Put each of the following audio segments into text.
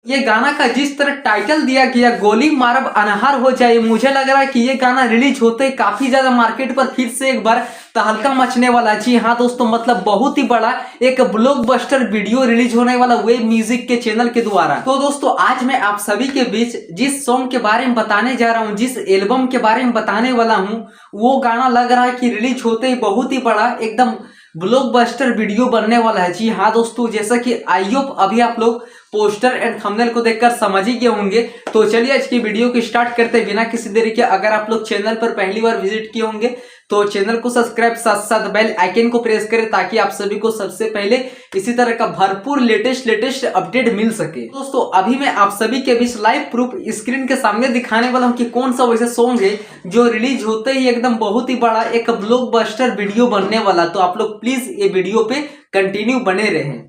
ये गाना का जिस तरह टाइटल दिया गया गोली मारब अनहार हो जाए, मुझे लग रहा है कि ये गाना रिलीज होते ही काफी ज्यादा मार्केट पर फिर से एक बार तहलका मचने वाला। जी हाँ दोस्तों, मतलब बहुत ही बड़ा एक ब्लॉकबस्टर वीडियो रिलीज होने वाला वेब म्यूजिक के चैनल के द्वारा। तो दोस्तों आज मैं आप सभी के बीच जिस सॉन्ग के बारे में बताने जा रहा हूँ, जिस एल्बम के बारे में बताने वाला हूँ, वो गाना लग रहा है कि रिलीज होते ही बहुत ही बड़ा एकदम ब्लॉकबस्टर वीडियो बनने वाला है। जी हाँ दोस्तों, जैसा कि आई होप अभी आप लोग पोस्टर एंड थंबनेल को देखकर समझ ही गए होंगे। तो चलिए आज की वीडियो को स्टार्ट करते हैं बिना किसी देरी के। अगर आप लोग चैनल पर पहली बार विजिट किए होंगे तो चैनल को सब्सक्राइब, साथ साथ बेल आइकन को प्रेस करें ताकि आप सभी को सबसे पहले इसी तरह का भरपूर लेटेस्ट अपडेट मिल सके। दोस्तों अभी मैं आप सभी के बीच लाइव प्रूफ स्क्रीन के सामने दिखाने वाला हूं कि कौन सा वैसे सॉन्ग है जो रिलीज होते ही एकदम बहुत ही बड़ा एक ब्लॉकबस्टर वीडियो बनने वाला। तो आप लोग प्लीज ये वीडियो पे कंटिन्यू बने रहें।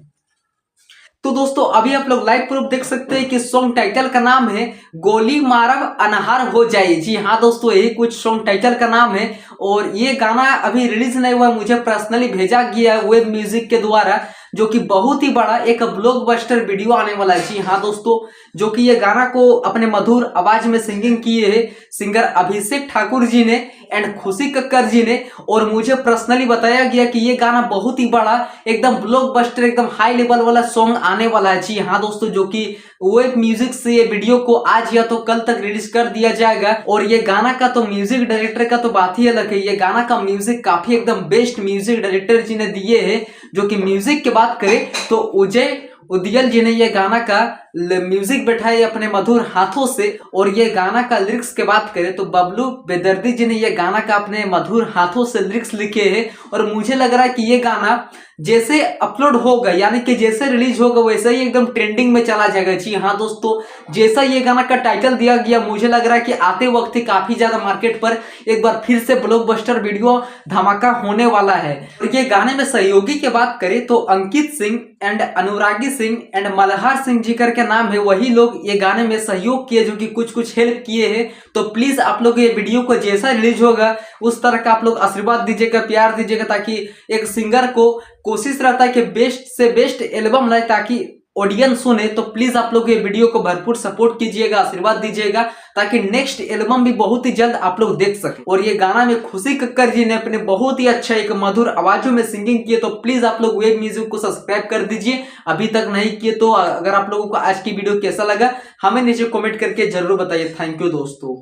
तो दोस्तों अभी आप लोग लाइव प्रूफ देख सकते हैं कि सॉन्ग टाइटल का नाम है गोली मारब अनहार हो जाए। जी हाँ दोस्तों, यही कुछ सॉन्ग टाइटल का नाम है और ये गाना अभी रिलीज नहीं हुआ, मुझे पर्सनली भेजा गया वेब म्यूजिक के द्वारा, जो कि बहुत ही बड़ा एक ब्लॉकबस्टर वीडियो आने वाला है। जी हाँ दोस्तों, जो कि ये गाना को अपने मधुर आवाज में सिंगिंग किए हैं सिंगर अभिषेक ठाकुर जी ने एंड खुशी कक्कर जी ने। और मुझे पर्सनली बताया गया कि ये गाना बहुत ही बड़ा एकदम ब्लॉकबस्टर एकदम हाई लेवल वाला सॉन्ग आने वाला है। जी हाँ दोस्तों, जो कि वेब म्यूजिक से ये वीडियो को आज या तो कल तक रिलीज कर दिया जाएगा। और ये गाना का तो म्यूजिक डायरेक्टर का तो बात ही अलग है, ये गाना का म्यूजिक काफी एकदम बेस्ट म्यूजिक डायरेक्टर जी ने दिए हैं। जो कि म्यूजिक की बात करें तो उजय उदियल जी ने ये गाना का म्यूजिक बैठाए अपने मधुर हाथों से। और ये गाना का लिरिक्स की बात करें तो बबलू बेदर्दी जी ने ये गाना का अपने मधुर हाथों से लिरिक्स लिखे हैं। और मुझे लग रहा है कि ये गाना जैसे अपलोड होगा यानी कि जैसे रिलीज होगा वैसे ही एकदम ट्रेंडिंग में चला जाएगा। जी हाँ दोस्तों, जैसा ये गाना का टाइटल दिया गया, मुझे लग रहा है कि आते वक्त ही काफी ज्यादा मार्केट पर एक बार फिर से ब्लॉकबस्टर वीडियो धमाका होने वाला है। ये गाने में सहयोगी की बात करें तो अंकित सिंह एंड अनुरागी सिंह एंड मल्हार सिंह जी करके नाम है, वही लोग ये गाने में सहयोग किए जो कि कुछ हेल्प किए हैं। तो प्लीज आप लोग ये वीडियो को जैसा रिलीज होगा उस तरह का आप लोग आशीर्वाद दीजिएगा, प्यार दीजिएगा, ताकि एक सिंगर को कोशिश रहता है कि बेस्ट से बेस्ट एल्बम लाए ताकि ऑडियंस सुने। तो प्लीज आप लोग ये वीडियो को भरपूर सपोर्ट कीजिएगा, आशीर्वाद दीजिएगा ताकि नेक्स्ट एल्बम भी बहुत ही जल्द आप लोग देख सके। और ये गाना में खुशी कक्कर जी ने अपने बहुत ही अच्छा एक मधुर आवाजों में सिंगिंग की है। तो प्लीज आप लोग वेब म्यूजिक को सब्सक्राइब कर दीजिए अभी तक नहीं किए तो। अगर आप लोगों को आज की वीडियो कैसा लगा हमें नीचे कमेंट करके जरूर बताइए। थैंक यू दोस्तों।